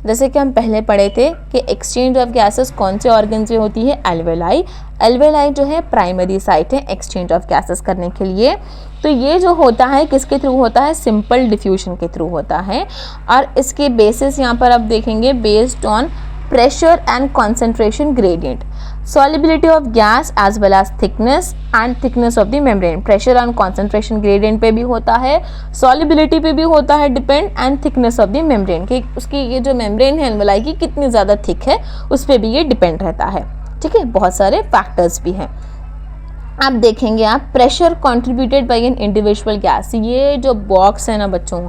जैसे कि हम पहले पढ़े थे कि एक्सचेंज ऑफ गैसेस कौन से ऑर्गन से होती है? एल्वेलाई। एल्वेलाई जो है प्राइमरी साइट है एक्सचेंज ऑफ गैसेस करने के लिए। तो ये जो होता है किसके थ्रू होता है? सिंपल डिफ्यूजन के थ्रू होता है, और इसके बेसिस यहाँ पर आप देखेंगे based on pressure and concentration gradient, solubility of gas as well as thickness and thickness of the membrane। pressure and concentration gradient पे भी होता है, solubility पे भी होता है depend, and thickness of the membrane कि उसकी ये जो membrane है एल्वेलाई की कितनी ज़्यादा थिक है, उस पर भी ये डिपेंड रहता है। ठीक है, बहुत सारे फैक्टर्स भी हैं। आप देखेंगे आप pressure contributed bye an individual gas, ये जो बॉक्स है ना बच्चों,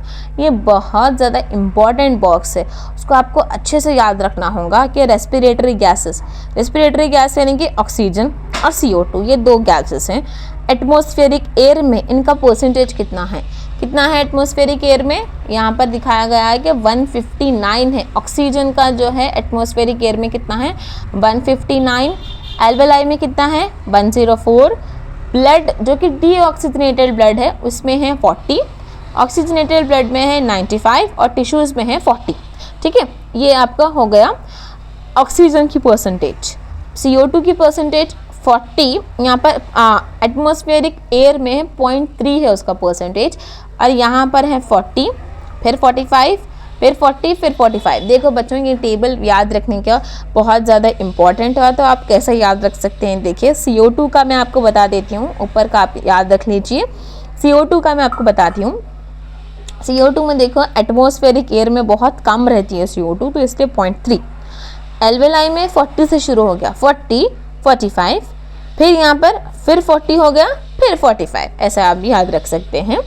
ये बहुत ज़्यादा इम्पॉर्टेंट बॉक्स है, उसको आपको अच्छे से याद रखना होगा कि रेस्पिरेटरी गैसेस, रेस्पिरेटरी गैस यानी कि ऑक्सीजन और CO2, ये दो गैसेस हैं। एटमॉस्फेरिक एयर में इनका परसेंटेज कितना है? कितना है एटमॉस्फेरिक एयर में? यहाँ पर दिखाया गया है कि 159 है। ऑक्सीजन का जो है एटमॉस्फेरिक एयर में कितना है? 159। एल्वेलाई में कितना है? 104। ब्लड जो कि डीऑक्सीजनेटेड ब्लड है उसमें है 40, ऑक्सीजनेटेड ब्लड में है 95 और टिश्यूज़ में है 40। ठीक है, ये आपका हो गया ऑक्सीजन की परसेंटेज। CO2 की परसेंटेज 40, यहाँ पर एटमॉस्फेरिक एयर में 0.3 है उसका परसेंटेज, और यहाँ पर है 40, फिर 45, फिर 40, फिर 45। देखो बच्चों, ये टेबल याद रखने का बहुत ज़्यादा इम्पॉर्टेंट है, तो आप कैसे याद रख सकते हैं? देखिए CO2 का मैं आपको बता देती हूँ, ऊपर का आप याद रख लीजिए। CO2 का मैं आपको बताती हूँ। CO2 में देखो एटमॉस्फेरिक एयर में बहुत कम रहती है CO2, तो इसलिए 0.3। एल्वेलाई में 40 से शुरू हो गया, 40, 45, फिर यहाँ पर फिर 40 हो गया, फिर 45, ऐसा आप भी याद रख सकते हैं।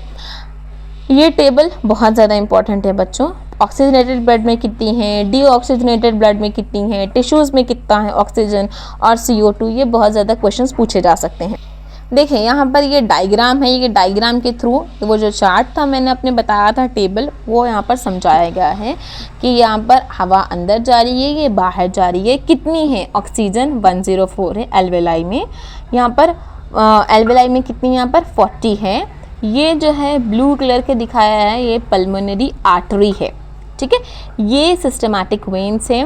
ये टेबल बहुत ज़्यादा इंपॉर्टेंट है बच्चों। ऑक्सीजनेटेड ब्लड में कितनी है, डीऑक्सीजनेटेड ब्लड में कितनी है, टिश्यूज़ में कितना है ऑक्सीजन और CO2, ये बहुत ज़्यादा क्वेश्चंस पूछे जा सकते हैं। देखें यहाँ पर ये डायग्राम है, ये डायग्राम के थ्रू वो जो चार्ट था मैंने अपने बताया था टेबल, वो यहाँ पर समझाया गया है कि यहाँ पर हवा अंदर जा रही है, ये बाहर जा रही है। कितनी है? ऑक्सीजन 104 है एल्वेलाई में। यहाँ पर एल्वेलाई में कितनी यहाँ पर 40 है। ये जो है ब्लू कलर के दिखाया है, ये पल्मोनरी आर्टरी है, ठीक है। ये सिस्टमैटिक वेन्स है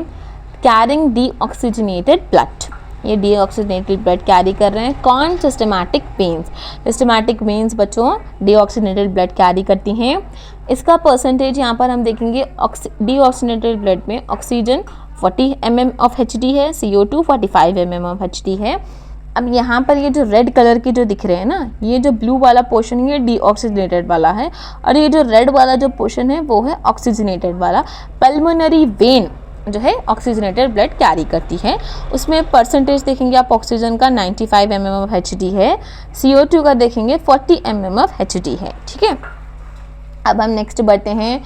कैरिंग डीऑक्सीजनेटेड ब्लड, ये डीऑक्सीजनेटेड ब्लड कैरी कर रहे हैं। कौन? Systematic veins. सिस्टमैटिक वेन्स बच्चों डीऑक्सीजनेटेड ब्लड कैरी करती हैं। इसका परसेंटेज यहाँ पर हम देखेंगे, डीऑक्सीजनेटेड ब्लड में ऑक्सीजन 40 mm ऑफ Hd है, CO2 45 mm ऑफ Hd है। अब यहाँ पर ये जो रेड कलर के जो दिख रहे हैं ना, ये जो ब्लू वाला पोर्शन है ये डीऑक्सीजनेटेड वाला है, और ये जो रेड वाला जो पोर्शन है वो है ऑक्सीजनेटेड वाला। पल्मोनरी वेन जो है ऑक्सीजनेटेड ब्लड कैरी करती है। उसमें परसेंटेज देखेंगे आप ऑक्सीजन का 95 mm ऑफ Hd है, CO2 का देखेंगे 40 mm ऑफ Hd है, ठीक है। अब हम नेक्स्ट बढ़ते हैं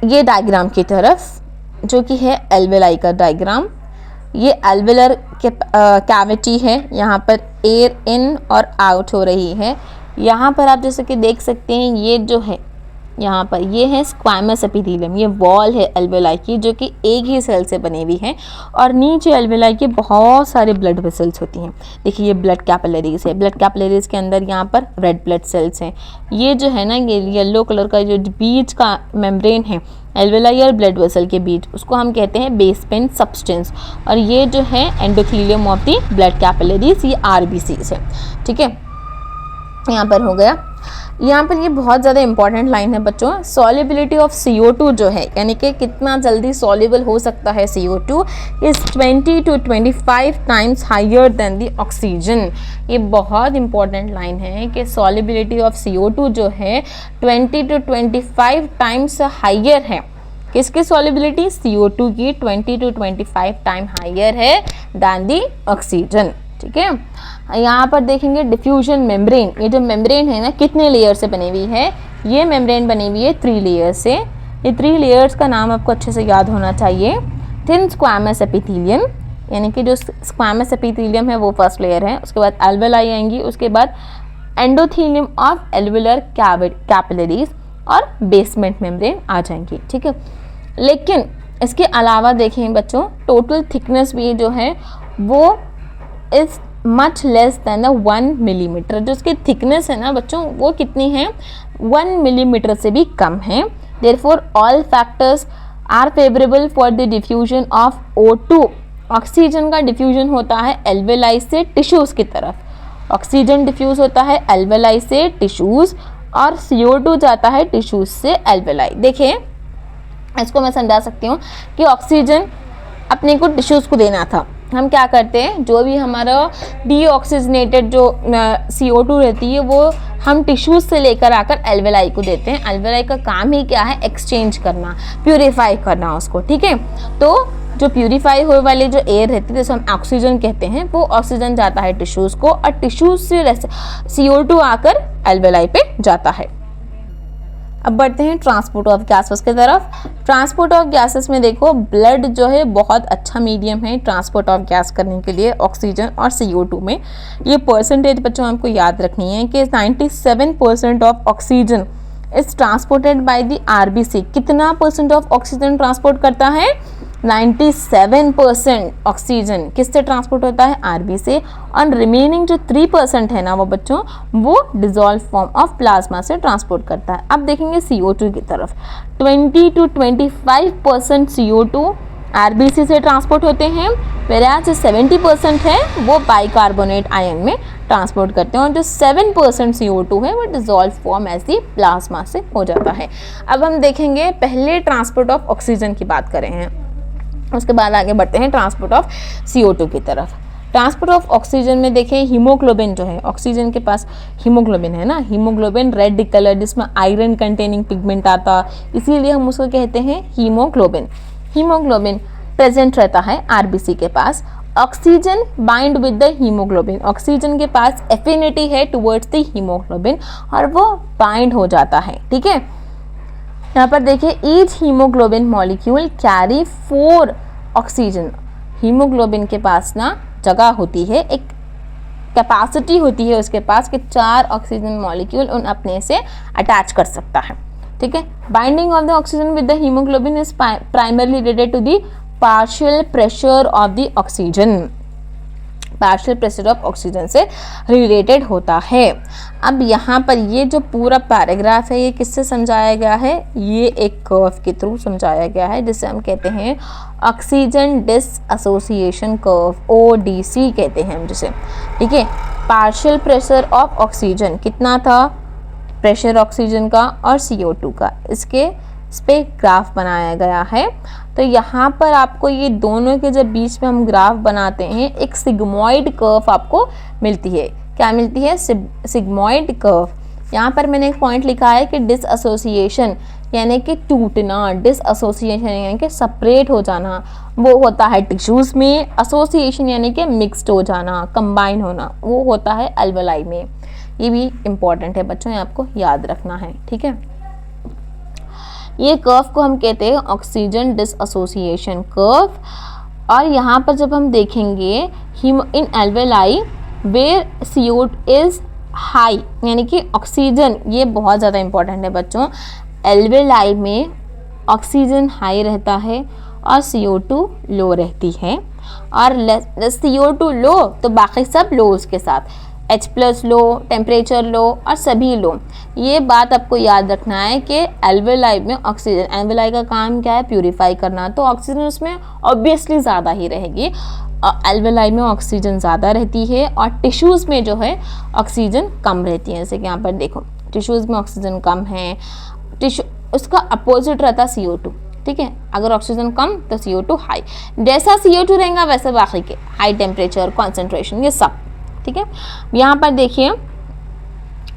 ये डायग्राम की तरफ, जो कि है एल्वेलाई का डायग्राम। ये एल्वेलर के कैविटी है, यहाँ पर एयर इन और आउट हो रही है। यहाँ पर आप जैसे कि देख सकते हैं, ये जो है यहाँ पर ये है स्क्वैमस एपिथेलियम, ये वॉल है एल्वेलाई की जो कि एक ही सेल से बनी हुई है, और नीचे एल्वेलाई के बहुत सारे ब्लड वेसल्स होती हैं। देखिए ये ब्लड कैपिलरीज है, ब्लड कैपिलरीज के अंदर यहाँ पर रेड ब्लड सेल्स हैं। ये जो है ना, ये येलो कलर का जो बीच का मेम्ब्रेन है एल्वेलाई और ब्लड वेसल के बीच, उसको हम कहते हैं बेसमेंट सब्सटेंस, और ये जो है endothelium of the blood capillaries, ये RBCs है, ठीक है। यहाँ पर हो गया। यहाँ पर ये बहुत ज़्यादा इंपॉर्टेंट लाइन है बच्चों, सॉल्युबिलिटी ऑफ CO2 जो है, यानी कि कितना जल्दी सॉल्युबल हो सकता है CO2, is 20 to 25 times higher than the oxygen. ये बहुत इंपॉर्टेंट लाइन है कि सॉल्युबिलिटी ऑफ CO2 जो है 20 to 25 टाइम्स हायर है। किसकी सॉल्युबिलिटी? CO2 की 20 to 25 टाइम हायर है दैन दी ऑक्सीजन, ठीक है। यहाँ पर देखेंगे डिफ्यूजन मेम्ब्रेन, ये जो मेम्ब्रेन है ना कितने लेयर से बनी हुई है? ये मेम्ब्रेन बनी हुई है 3 लेयर से। ये 3 लेयर्स का नाम आपको अच्छे से याद होना चाहिए। थिन स्क्वैमस एपिथेलियम, यानी कि जो स्क्वैमस एपिथेलियम है वो फर्स्ट लेयर है, उसके बाद एल्वेलाई आएंगी, उसके बाद एंडोथेलियम ऑफ एल्वेलर कैपिलरीज और बेसमेंट मेम्ब्रेन आ जाएंगी, ठीक है। लेकिन इसके अलावा देखें बच्चों, टोटल थिकनेस भी जो है वो is much less than 1 millimetre. जो उसकी थिकनेस है ना बच्चों, वो कितनी है? 1 मिलीमीटर से भी कम है। Therefore all factors are favourable for the diffusion of O2। Oxygen का डिफ्यूजन होता है एल्वेलाई से टिश्यूज की तरफ। ऑक्सीजन डिफ्यूज होता है एल्वेलाई से टिश्यूज, और CO2 जाता है टिश्यूज से एल्वेलाई। देखिए इसको मैं समझा सकती हूँ कि ऑक्सीजन अपने को टिश्यूज को देना था। हम क्या करते हैं, जो भी हमारा डीऑक्सीजनेटेड जो CO2 रहती है वो हम टिश्यूज से लेकर आकर एल्वेलाई को देते हैं। एल्वेलाई का काम ही क्या है? एक्सचेंज करना, प्यूरिफाई करना उसको, ठीक है। तो जो प्यूरिफाई हुए वाली जो एयर रहती है, जैसे हम ऑक्सीजन कहते हैं, वो ऑक्सीजन जाता है टिश्यूज को, और टिश्यूज से CO2 आकर एल्वेलाई पे जाता है। अब बढ़ते हैं ट्रांसपोर्ट ऑफ गैसेस की तरफ। ट्रांसपोर्ट ऑफ गैसेस में देखो, ब्लड जो है बहुत अच्छा मीडियम है ट्रांसपोर्ट ऑफ गैस करने के लिए ऑक्सीजन और CO2 में। ये परसेंटेज बच्चों हमको याद रखनी है कि 97% of oxygen is transported by the RBC। कितना परसेंट ऑफ ऑक्सीजन ट्रांसपोर्ट करता है? 97% ऑक्सीजन किससे ट्रांसपोर्ट होता है? RBC से। और रिमेनिंग जो 3% है ना वो बच्चों, वो डिजॉल्व फॉर्म ऑफ प्लाज्मा से ट्रांसपोर्ट करता है। अब देखेंगे CO2 की तरफ, 20 to 25% CO2 RBC से ट्रांसपोर्ट होते हैं, whereas जो 70% है वो बाइकार्बोनेट आयन में ट्रांसपोर्ट करते हैं, और जो 7% CO2 है वो dissolve form as the plasma से हो जाता है। अब हम देखेंगे, पहले ट्रांसपोर्ट ऑफ ऑक्सीजन की बात करें हैं, उसके बाद आगे बढ़ते हैं ट्रांसपोर्ट ऑफ CO2 की तरफ। ट्रांसपोर्ट ऑफ ऑक्सीजन में देखें, हीमोग्लोबिन जो है, ऑक्सीजन के पास हीमोग्लोबिन है ना, हीमोग्लोबिन रेड कलर जिसमें आयरन कंटेनिंग पिगमेंट आता, इसीलिए हम उसको कहते हैं हीमोग्लोबिन। हीमोग्लोबिन प्रेजेंट रहता है RBC के पास। Oxygen bind with the haemoglobin, oxygen के पास एफिनिटी है टुवर्ड्स द हीमोग्लोबिन और वो बाइंड हो जाता है, ठीक है। यहाँ पर देखिए, each haemoglobin molecule carry 4 oxygen. Haemoglobin के पास ना जगह होती है एक कैपेसिटी होती है उसके पास कि 4 ऑक्सीजन मॉलिक्यूल उन अपने से अटैच कर सकता है, ठीक है। Binding of the oxygen with the haemoglobin is primarily related to the partial pressure of the oxygen, partial pressure of oxygen से रिलेटेड होता है। अब यहाँ पर ये जो पूरा पैराग्राफ है ये किससे समझाया गया है, ये एक कर्व के थ्रू समझाया गया है जिसे हम कहते हैं ऑक्सीजन डिसएसोसिएशन कर्व, ODC कहते हैं हम जिसे, ठीक है। पार्शियल प्रेशर ऑफ ऑक्सीजन कितना था, प्रेशर ऑक्सीजन का और CO2 का, इस पे ग्राफ बनाया गया है। तो यहाँ पर आपको ये दोनों के जब बीच में हम ग्राफ बनाते हैं एक सिग्मॉइड कर्व आपको मिलती है। क्या मिलती है, सिग्मॉइड कर्व। यहाँ पर मैंने एक पॉइंट लिखा है कि डिसएसोसिएशन यानी कि टूटना, डिसएसोसिएशन यानी कि सेपरेट हो जाना, वो होता है टिश्यूज में। एसोसिएशन यानी कि मिक्स्ड हो जाना, कंबाइन होना, वो होता है अल्वेलाई में। ये भी इम्पॉर्टेंट है बच्चों, ये आपको याद रखना है, ठीक है। ये कर्व को हम कहते हैं ऑक्सीजन डिसएसोसिएशन कर्व। और यहाँ पर जब हम देखेंगे in alveoli where CO is high यानी कि ऑक्सीजन, ये बहुत ज़्यादा इम्पॉर्टेंट है बच्चों, एल्वेलाई में ऑक्सीजन हाई रहता है और CO2 लो रहती है। और CO2 लो तो बाकी सब लो उसके साथ, H+ लो, टेम्परेचर लो और सभी लो। ये बात आपको याद रखना है कि एल्वेलाई में ऑक्सीजन, एल्वेलाई का काम क्या है, प्यूरिफाई करना, तो ऑक्सीजन उसमें ऑब्वियसली ज़्यादा ही रहेगी। एल्वेलाई में ऑक्सीजन ज़्यादा रहती है और टिश्यूज़ में जो है ऑक्सीजन कम रहती है। जैसे कि यहाँ पर देखो टिश्यूज़ में ऑक्सीजन कम है, टिश्यू उसका अपोजिट रहता है CO2, ठीक है। अगर ऑक्सीजन कम तो CO2 हाई, जैसा CO2 रहेगा वैसे बाकी के हाई टेम्परेचर, कॉन्सेंट्रेशन, ये सब, ठीक है। यहाँ पर देखिए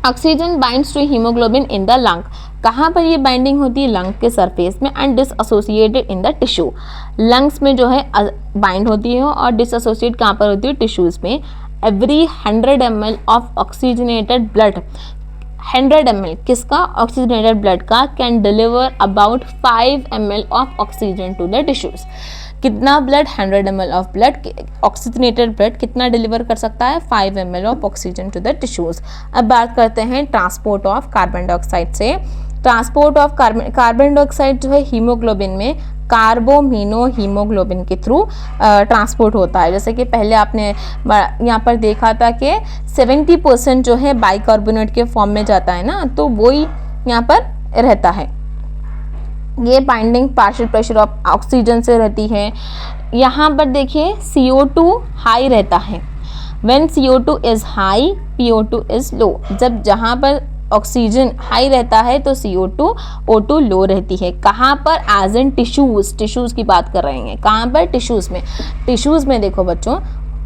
oxygen binds to haemoglobin in the lung, कहाँ पर ये बाइंडिंग होती है, लंग के सरफेस में, and dissociated in the tissue, lungs में जो है बाइंड होती है और डिसएसोसिएट कहाँ पर होती है, टिश्यूज में। Every 100 ml of oxygenated blood, 100 ml किसका, ऑक्सीजनेटेड ब्लड का, can deliver about 5 ml of oxygen to the tissues. कितना blood, 100 ml of blood, oxygenated blood कितना डिलीवर कर सकता है, 5 ml of oxygen to the tissues. अब बात करते हैं ट्रांसपोर्ट ऑफ कार्बन डाइऑक्साइड से। ट्रांसपोर्ट ऑफ कार्बन डाइऑक्साइड जो है हीमोग्लोबिन में कार्बोमिनो हीमोग्लोबिन के थ्रू ट्रांसपोर्ट होता है। जैसे कि पहले आपने यहाँ पर देखा था कि 70% जो है बाइकार्बोनेट के फॉर्म में जाता है ना, तो वही यहाँ पर रहता है। ये binding partial pressure of oxygen से रहती है। यहाँ पर देखिए CO2 हाई रहता है, when CO2 is high PO2 is low. जब जहाँ पर ऑक्सीजन हाई रहता है तो CO2 O2 लो रहती है। कहाँ पर, एज इन टिश्यूज़ की बात कर रहे हैं, कहाँ पर, टिश्यूज़ में देखो बच्चों,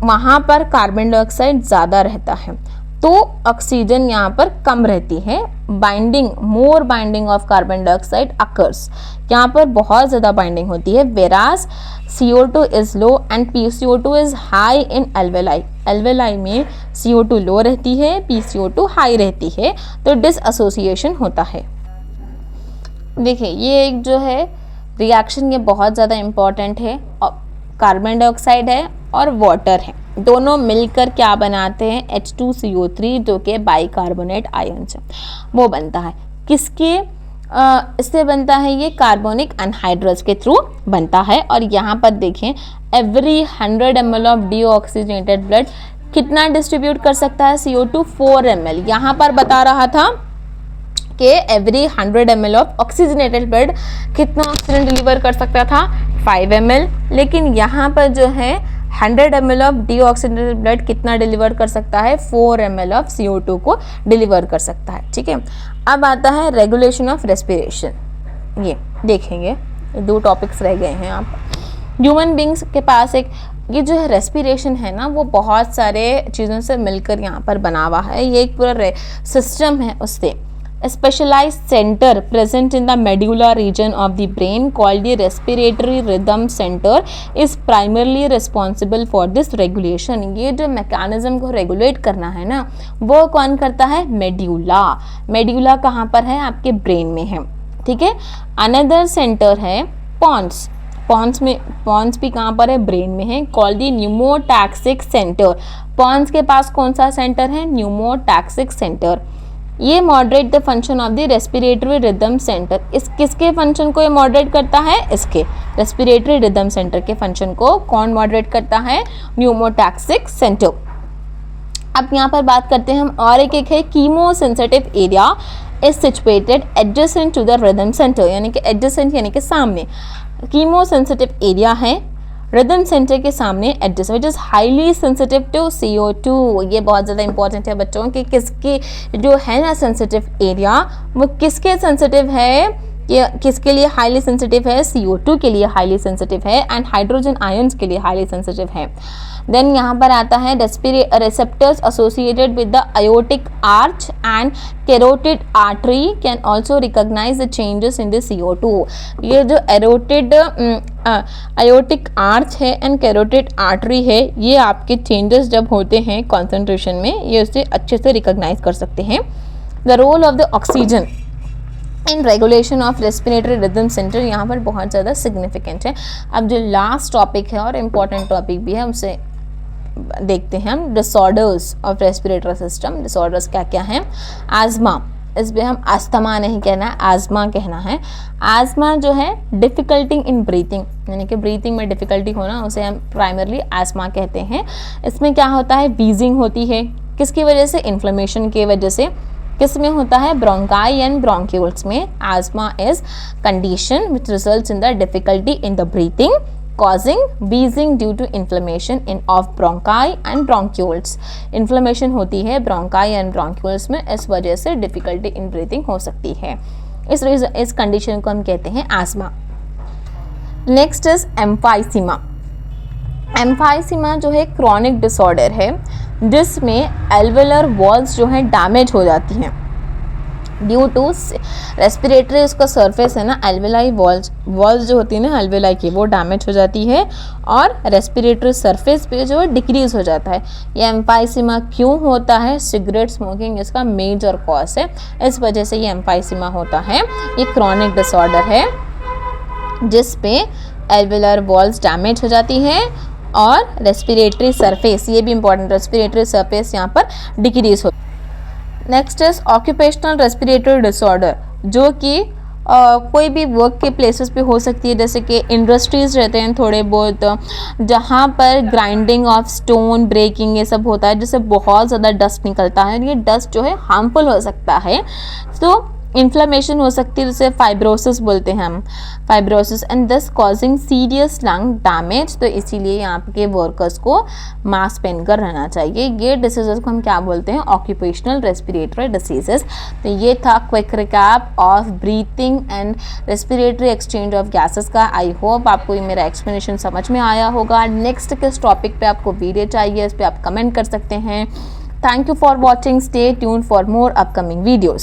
वहाँ पर कार्बन डाइऑक्साइड ज़्यादा रहता है तो ऑक्सीजन यहाँ पर कम रहती है। More binding of carbon dioxide occurs, यहाँ पर बहुत ज़्यादा बाइंडिंग होती है। Whereas CO2 is low and PCO2 is high in alveoli, alveoli में CO2 लो रहती है, PCO2 हाई रहती है, तो डिसएसोसिएशन होता है। देखिए ये एक जो है रिएक्शन, ये बहुत ज़्यादा इम्पॉर्टेंट है। कार्बन डाइऑक्साइड है और वाटर है, दोनों मिलकर क्या बनाते हैं, H2CO3 जो कि बाइकार्बोनेट आयन है वो बनता है। किसके इससे बनता है, ये कार्बोनिक अनहाइड्रस के थ्रू बनता है। और यहाँ पर देखें every 100 ml of deoxygenated blood कितना डिस्ट्रीब्यूट कर सकता है, CO2 4 ml। यहाँ पर बता रहा था कि every 100 ml of oxygenated blood कितना ऑक्सीजन डिलीवर कर सकता था, 5 ml। लेकिन यहाँ पर जो है 100 ml ऑफ डीऑक्सीजनेटेड ब्लड कितना डिलीवर कर सकता है, 4 ml ऑफ CO2 को डिलीवर कर सकता है, ठीक है। अब आता है रेगुलेशन ऑफ रेस्पिरेशन, ये देखेंगे, दो टॉपिक्स रह गए हैं। आप ह्यूमन बींग्स के पास एक ये जो है रेस्पिरेशन है ना, वो बहुत सारे चीज़ों से मिलकर यहाँ पर बना हुआ है। ये एक पूरा सिस्टम है उससे। A specialized center present in the medulla region of the brain called the respiratory rhythm center is primarily responsible for this regulation। ये जो मैकेनिज्म को रेगुलेट करना है ना, वो कौन करता है, मेड्यूला। मेड्यूला कहाँ पर है, आपके ब्रेन में है, ठीक है। अनदर सेंटर है पॉन्स, पॉन्स भी कहाँ पर है, ब्रेन में है, कॉल्ड द न्यूमोटैक्सिक सेंटर। पॉन्स के पास कौन सा सेंटर है, न्यूमोटैक्सिक सेंटर। ये moderate the function of the respiratory rhythm centre, इस किसके फंक्शन को ये मॉडरेट करता है, इसके रेस्पिरेटरी रिदम सेंटर के फंक्शन को कौन मॉडरेट करता है, न्यूमोटैक्सिक सेंटर। अब यहाँ पर बात करते हैं हम और एक है chemosensitive area is situated adjacent to the rhythm centre, यानी कि एडजेसेंट यानी कि सामने, कीमोसेंसिटिव एरिया है रिदम सेंटर के सामने adjacent, which is highly sensitive to CO2। ये बहुत ज़्यादा इंपॉर्टेंट है बच्चों कि किसकी जो है ना सेंसिटिव एरिया वो किसके सेंसिटिव है, ये किसके लिए हाईली सेंसिटिव है, CO2 के लिए हाईली सेंसिटिव है एंड हाइड्रोजन आयंस के लिए हाईली सेंसिटिव है। देन यहाँ पर आता है receptors associated with the aortic arch and carotid artery can also recognize the changes in the CO2। ये जो aortic arch है and carotid artery है, ये आपके changes जब होते हैं concentration में, ये उसे अच्छे से recognize कर सकते हैं। The role of the oxygen in regulation of respiratory rhythm centre यहाँ पर बहुत ज़्यादा सिग्निफिकेंट है। अब जो लास्ट टॉपिक है और इम्पॉर्टेंट टॉपिक भी है उसे देखते हैं हम, disorders of respiratory system. Disorders क्या क्या हैं, आज़मा, इसमें हम अस्थमा नहीं कहना है, आज़मा कहना है। आज़मा जो है डिफ़िकल्टी इन ब्रीथिंग, यानी कि ब्रीथिंग में डिफ़िकल्टी होना, उसे हम प्राइमरली आज़मा कहते हैं। इसमें क्या होता है, वीजिंग होती है, किसकी वजह से, इन्फ्लेमेशन की वजह से। किस में होता है, ब्रोंकाई एंड ब्रोंक्यूल्स में। आज़मा is condition which results in the difficulty in the breathing causing wheezing due to inflammation in of bronchi and bronchioles। Inflammation होती है ब्रोंकाई एंड ब्रोंक्यूल्स में, इस वजह से डिफिकल्टी इन ब्रीथिंग हो सकती है। इस कंडीशन को हम कहते हैं आज़मा। Next is emphysema. एम्फाइसीमा जो है क्रॉनिक डिसऑर्डर है जिसमें एल्वेलर वॉल्स जो है डैमेज हो जाती हैं ड्यू टू रेस्पिरेटरी, उसका सरफेस है ना, एल्वेलाई वॉल्स जो होती है ना एल्वेलाई की, वो डैमेज हो जाती है और रेस्पिरेटरी सरफेस पे जो है डिक्रीज हो जाता है। ये एम्फाइसीमा क्यों होता है, सिगरेट स्मोकिंग इसका मेजर कॉज है, इस वजह से ये एम्फाइसीमा होता है। ये क्रॉनिक डिसऑर्डर है जिस पे एल्वेलर वॉल्स डैमेज हो जाती हैं और रेस्पिरेटरी सरफेस, ये भी इंपॉर्टेंट, रेस्पिरेटरी सरफेस यहाँ पर डिक्रीज हो। Next is occupational respiratory disorder, जो कि कोई भी वर्क के प्लेसेस पे हो सकती है, जैसे कि इंडस्ट्रीज़ रहते हैं थोड़े बहुत, जहाँ पर ग्राइंडिंग ऑफ स्टोन, ब्रेकिंग ये सब होता है, जिससे बहुत ज़्यादा डस्ट निकलता है। ये डस्ट जो है हार्मफुल हो सकता है, तो इन्फ्लेमेशन हो सकती है, जिसे फाइब्रोसिस बोलते हैं हम, fibrosis and this causing serious lung damage. तो इसीलिए यहाँ के वर्कर्स को मास्क पहनकर रहना चाहिए। ये डिसीजेस को हम क्या बोलते हैं, ऑक्यूपेशनल रेस्पिरेटरी डिसीजेस। तो ये था quick recap of breathing and respiratory exchange of gases का। आई होप आपको ये मेरा एक्सप्लेनेशन समझ में आया होगा। नेक्स्ट किस टॉपिक पे आपको वीडियो चाहिए इस पर आप कमेंट कर सकते हैं। Thank you for watching, stay tuned for more upcoming videos.